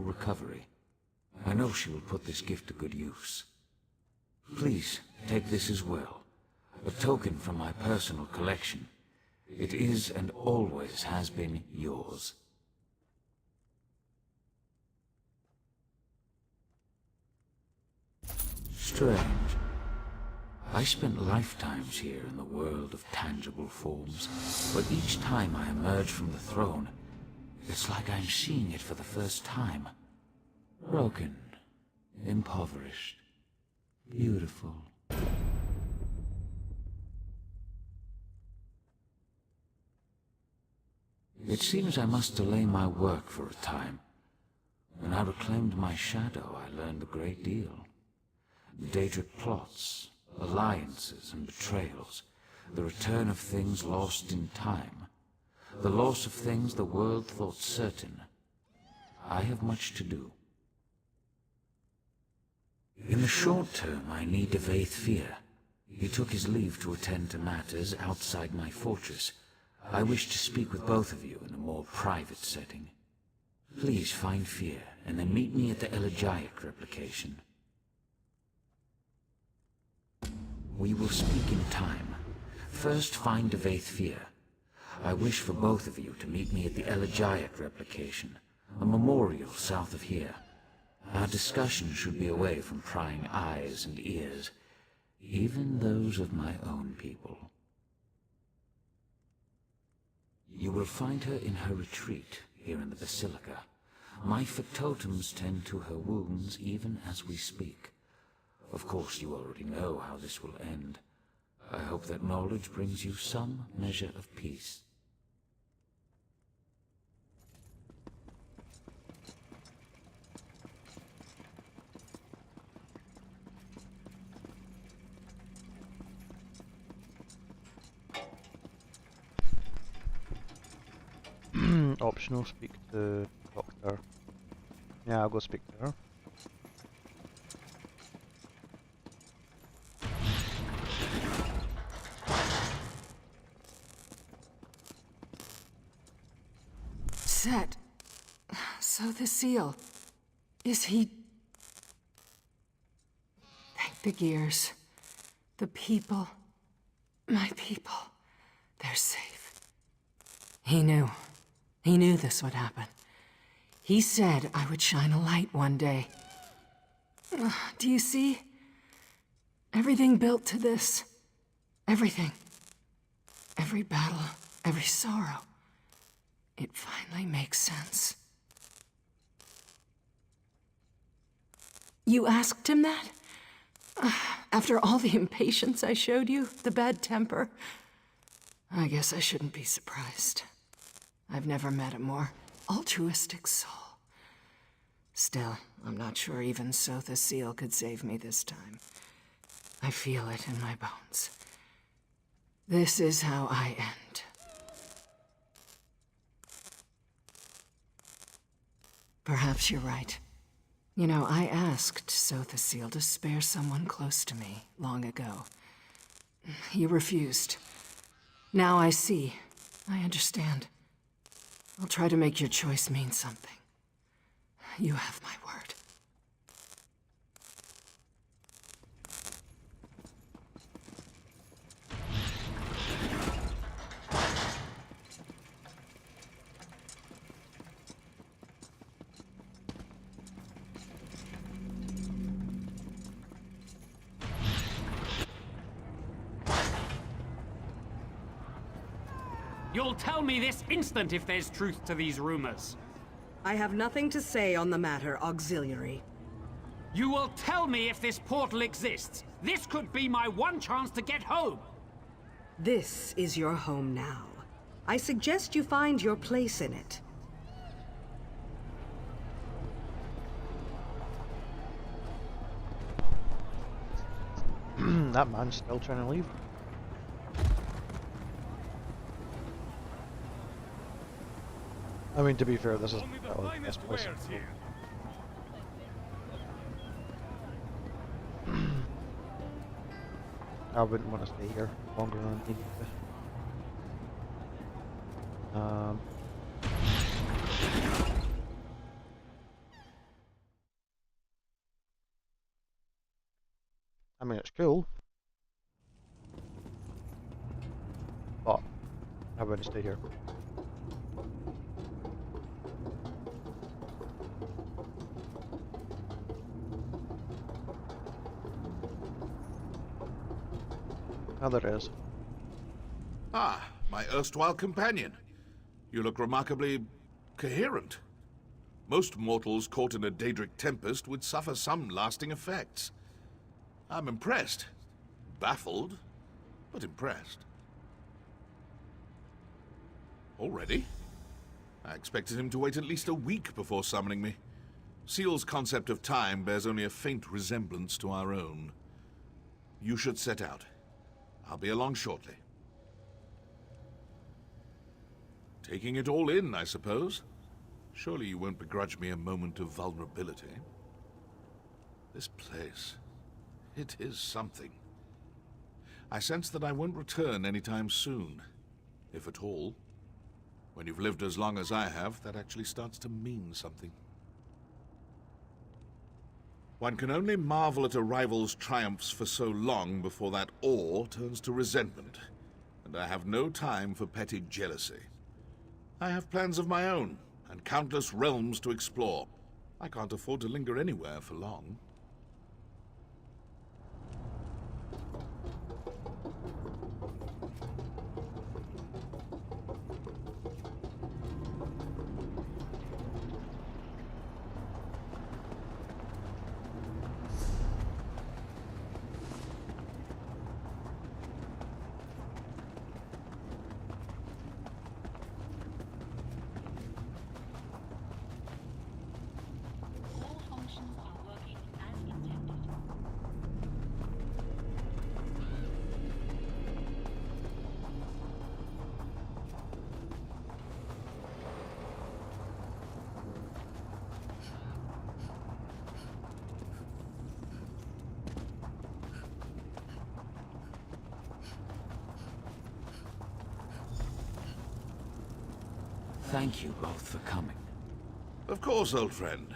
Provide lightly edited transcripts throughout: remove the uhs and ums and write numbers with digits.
recovery. I know she will put this gift to good use. Please, take this as well. A token from my personal collection. It is and always has been yours. Strange. I spent lifetimes here in the world of tangible forms, but each time I emerge from the throne, it's like I'm seeing it for the first time. Broken, impoverished, beautiful. It seems I must delay my work for a time. When I reclaimed my shadow, I learned a great deal. Daedric plots, alliances and betrayals, the return of things lost in time, the loss of things the world thought certain. I have much to do. In the short term, I need Fear. He took his leave to attend to matters outside my fortress. I wish to speak with both of you in a more private setting. Please find Fear, and then meet me at the elegiac replication. We will speak in time. First, find Fear. I wish for both of you to meet me at the elegiac replication, a memorial south of here. Our discussion should be away from prying eyes and ears, even those of my own people. You will find her in her retreat here in the Basilica. My factotums tend to her wounds even as we speak. Of course, you already know how this will end. I hope that knowledge brings you some measure of peace. Optional, speak to Doctor. Yeah, I'll go speak to her. Set. So the seal. Is he... Thank the gears. The people. My people. They're safe. He knew. He knew this would happen. He said I would shine a light one day. Do you see? Everything built to this. Everything. Every battle, every sorrow. It finally makes sense. You asked him that? After all the impatience I showed you, the bad temper? I guess I shouldn't be surprised. I've never met a more altruistic soul. Still, I'm not sure even Sotha Seal could save me this time. I feel it in my bones. This is how I end. Perhaps you're right. You know, I asked Sotha Seal to spare someone close to me long ago. You refused. Now I see. I understand. I'll try to make your choice mean something. You have my word. You'll tell me this instant if there's truth to these rumors. I have nothing to say on the matter, Auxiliary. You will tell me if this portal exists. This could be my one chance to get home. This is your home now. I suggest you find your place in it. That man's still trying to leave. I mean, to be fair, this is probably the best place. I wouldn't want to stay here longer than I need to. I mean, it's cool, but I wouldn't stay here. Oh, there it is. Ah, my erstwhile companion. You look remarkably coherent. Most mortals caught in a Daedric tempest would suffer some lasting effects. I'm impressed. Baffled, but impressed. Already? I expected him to wait at least a week before summoning me. Seal's concept of time bears only a faint resemblance to our own. You should set out. I'll be along shortly. Taking it all in, I suppose. Surely you won't begrudge me a moment of vulnerability. This place, it is something. I sense that I won't return anytime soon, if at all. When you've lived as long as I have, that actually starts to mean something. One can only marvel at a rival's triumphs for so long before that awe turns to resentment, and I have no time for petty jealousy. I have plans of my own, and countless realms to explore. I can't afford to linger anywhere for long. All functions are working as intended. Thank you both for coming. Of course, old friend.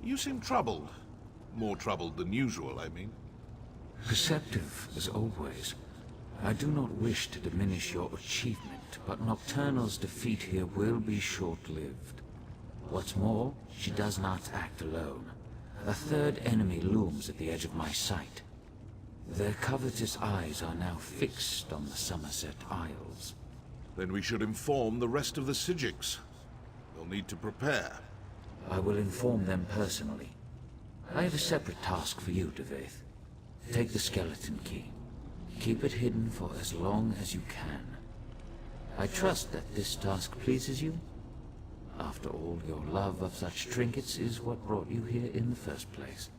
You seem troubled. More troubled than usual, I mean. Perceptive, as always. I do not wish to diminish your achievement, but Nocturnal's defeat here will be short-lived. What's more, she does not act alone. A third enemy looms at the edge of my sight. Their covetous eyes are now fixed on the Somerset Isles. Then we should inform the rest of the Sijiks. They'll need to prepare. I will inform them personally. I have a separate task for you, Devaith. Take the skeleton key. Keep it hidden for as long as you can. I trust that this task pleases you. After all, your love of such trinkets is what brought you here in the first place.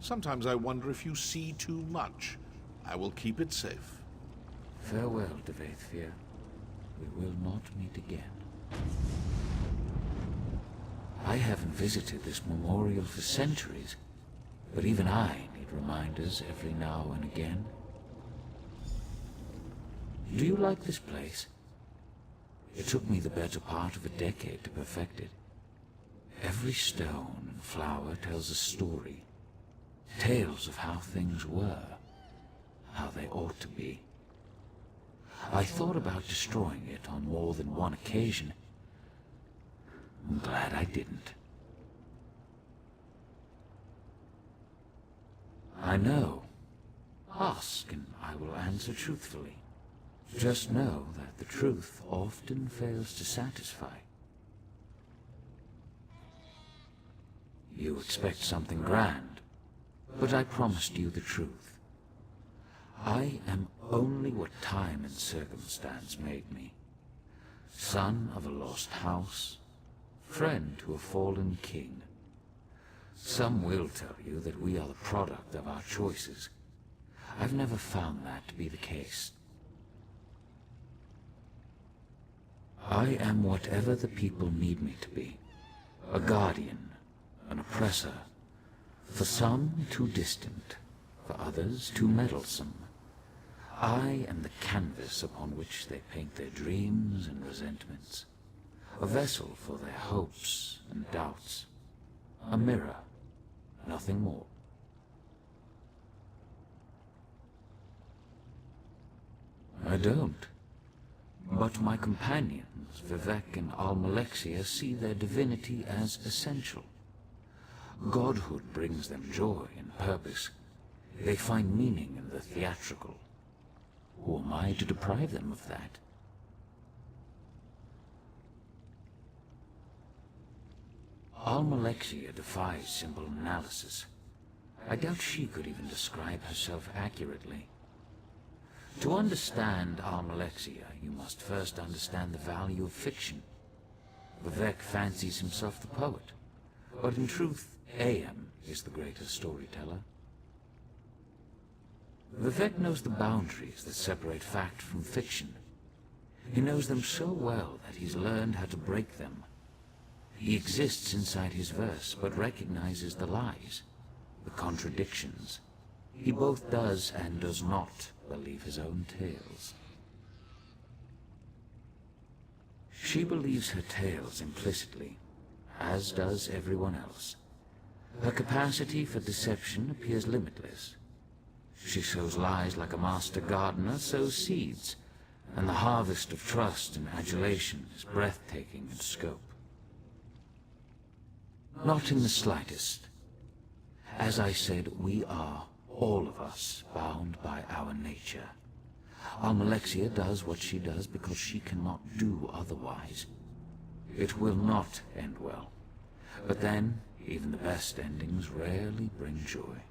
Sometimes I wonder if you see too much. I will keep it safe. Farewell, Devaithfear. We will not meet again. I haven't visited this memorial for centuries, but even I need reminders every now and again. Do you like this place? It took me the better part of a decade to perfect it. Every stone and flower tells a story. Tales of how things were, how they ought to be. I thought about destroying it on more than one occasion. I'm glad I didn't. I know. Ask, and I will answer truthfully. Just know that the truth often fails to satisfy. You expect something grand, but I promised you the truth. I am only what time and circumstance made me. Son of a lost house, friend to a fallen king. Some will tell you that we are the product of our choices. I've never found that to be the case. I am whatever the people need me to be. A guardian, an oppressor. For some, too distant. For others, too meddlesome. I am the canvas upon which they paint their dreams and resentments. A vessel for their hopes and doubts. A mirror, nothing more. I don't. But my companions, Vivek and Almalexia, see their divinity as essential. Godhood brings them joy and purpose. They find meaning in the theatrical. Who am I to deprive them of that? Almalexia defies simple analysis. I doubt she could even describe herself accurately. To understand Almalexia, you must first understand the value of fiction. Vivek fancies himself the poet, but in truth, AM is the greater storyteller. Vivek knows the boundaries that separate fact from fiction. He knows them so well that he's learned how to break them. He exists inside his verse, but recognizes the lies, the contradictions. He both does and does not believe his own tales. She believes her tales implicitly, as does everyone else. Her capacity for deception appears limitless. She sows lies like a master gardener sows seeds, and the harvest of trust and adulation is breathtaking in scope. Not in the slightest. As I said, we are, all of us, bound by our nature. Almalexia does what she does because she cannot do otherwise. It will not end well. But then, even the best endings rarely bring joy.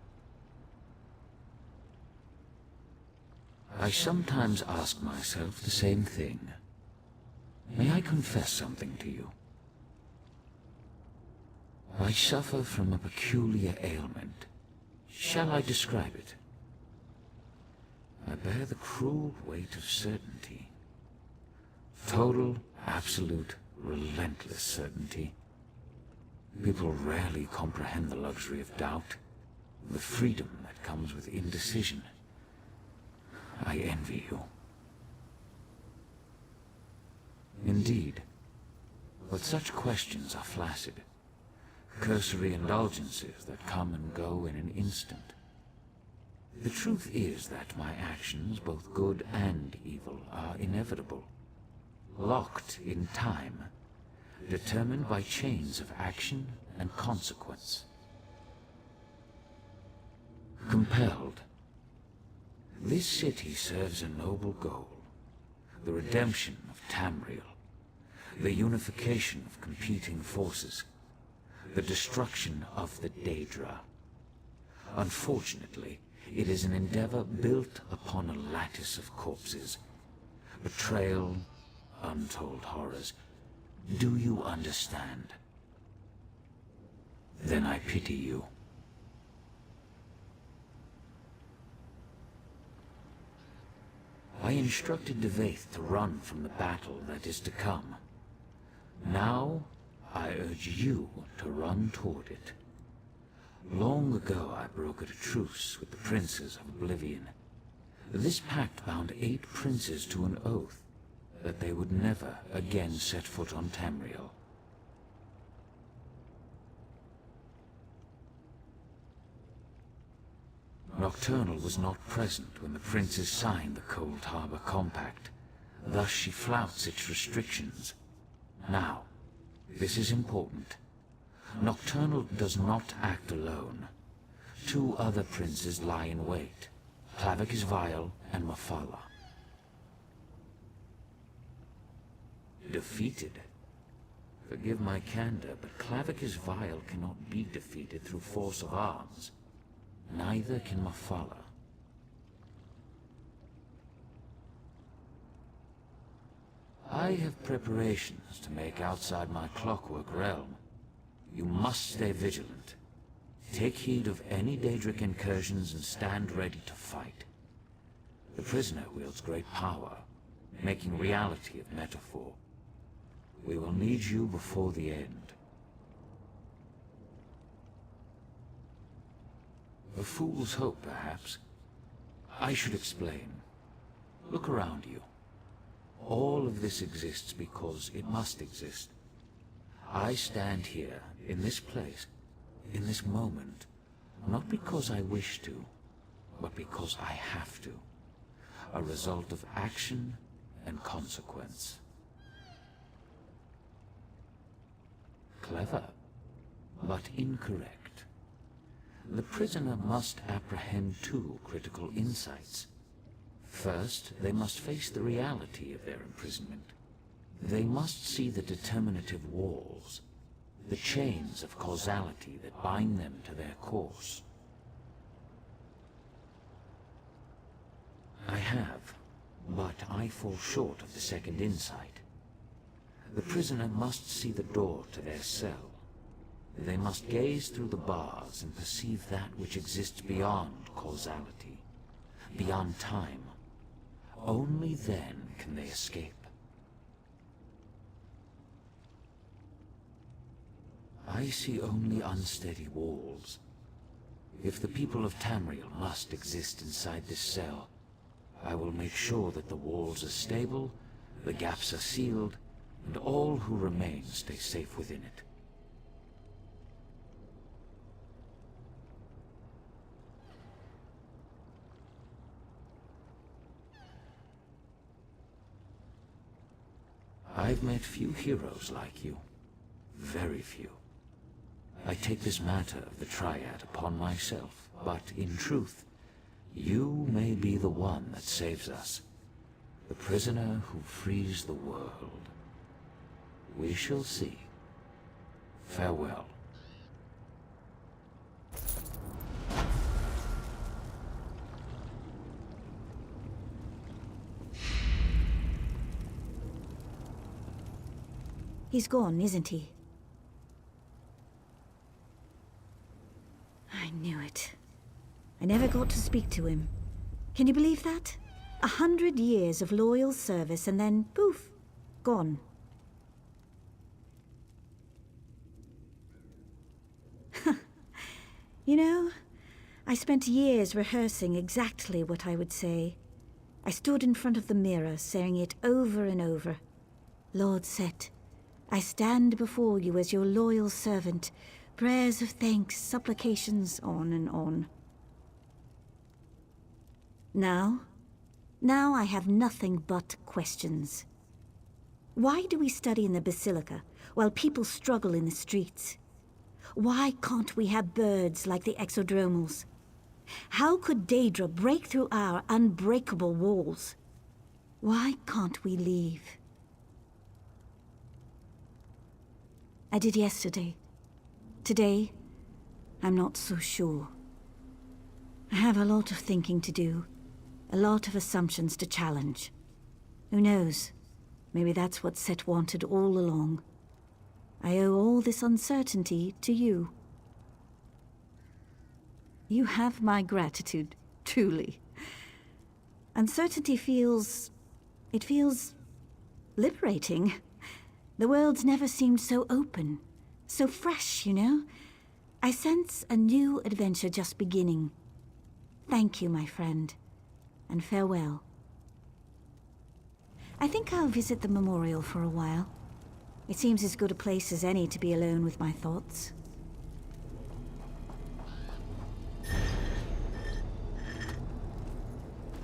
I sometimes ask myself the same thing. May I confess something to you? I suffer from a peculiar ailment. Shall I describe it? I bear the cruel weight of certainty. Total, absolute, relentless certainty. People rarely comprehend the luxury of doubt, the freedom that comes with indecision. I envy you. Indeed, but such questions are flaccid, cursory indulgences that come and go in an instant. The truth is that my actions, both good and evil, are inevitable, locked in time, determined by chains of action and consequence. Compelled. This city serves a noble goal, the redemption of Tamriel, the unification of competing forces, the destruction of the Daedra. Unfortunately, it is an endeavor built upon a lattice of corpses, betrayal, untold horrors. Do you understand? Then I pity you. I instructed Devaith to run from the battle that is to come. Now, I urge you to run toward it. Long ago I brokered a truce with the princes of Oblivion. This pact bound 8 princes to an oath that they would never again set foot on Tamriel. Nocturnal was not present when the princes signed the Cold Harbor Compact. Thus she flouts its restrictions. Now, this is important. Nocturnal does not act alone. 2 other princes lie in wait, Clavicus Vile and Mafala. Defeated? Forgive my candor, but Clavicus Vile cannot be defeated through force of arms. Neither can Mafala. I have preparations to make outside my Clockwork realm. You must stay vigilant. Take heed of any Daedric incursions and stand ready to fight. The prisoner wields great power, making reality of metaphor. We will need you before the end. A fool's hope, perhaps. I should explain. Look around you. All of this exists because it must exist. I stand here, in this place, in this moment, not because I wish to, but because I have to. a result of action and consequence. Clever, but incorrect. The prisoner must apprehend two critical insights. First, they must face the reality of their imprisonment. They must see the determinative walls, the chains of causality that bind them to their course. I have, but I fall short of the second insight. The prisoner must see the door to their cell. They must gaze through the bars and perceive that which exists beyond causality, beyond time. Only then can they escape. I see only unsteady walls. If the people of Tamriel must exist inside this cell, I will make sure that the walls are stable, the gaps are sealed, and all who remain stay safe within it. I've met few heroes like you. Very few. I take this matter of the Triad upon myself, but in truth, you may be the one that saves us. The prisoner who frees the world. We shall see. Farewell. He's gone, isn't he? I knew it. I never got to speak to him. Can you believe that? 100 years of loyal service and then, poof, gone. You know, I spent years rehearsing exactly what I would say. I stood in front of the mirror, saying it over and over. Lord Set, I stand before you as your loyal servant. Prayers of thanks, supplications, on and on. Now I have nothing but questions. Why do we study in the Basilica while people struggle in the streets? Why can't we have birds like the Exodromals? How could Daedra break through our unbreakable walls? Why can't we leave? I did yesterday. Today, I'm not so sure. I have a lot of thinking to do, a lot of assumptions to challenge. Who knows? Maybe that's what Set wanted all along. I owe all this uncertainty to you. You have my gratitude, truly. Uncertainty feels liberating. The world's never seemed so open, so fresh, you know? I sense a new adventure just beginning. Thank you, my friend, and farewell. I think I'll visit the memorial for a while. It seems as good a place as any to be alone with my thoughts.